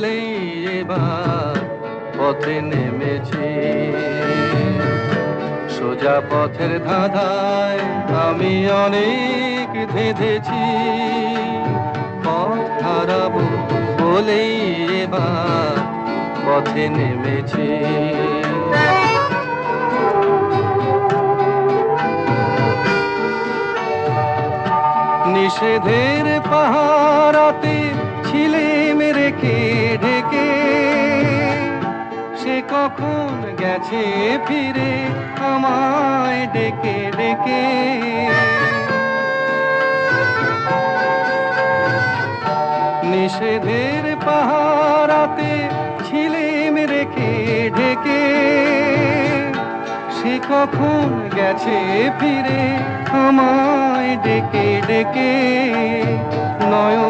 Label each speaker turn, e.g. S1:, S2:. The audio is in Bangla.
S1: বলেই এবার পথে নেমেছি। সোজা পথের ধাঁধায় আমি অনেক ধেঁধেছি, পথ হারাবো বলেই এবার পথে নেমেছি। নিষেধের পাহারাতে ছিলেম রেখে ঢেকে, সে কখন গেছে ফিরে আমায় ডেকে ডেকে। নিষেধের পাহারাতে ছিলেম রেখে ঢেকে, সে কখন গেছে ফিরে আমায় ডেকে ডেকে। নয়ন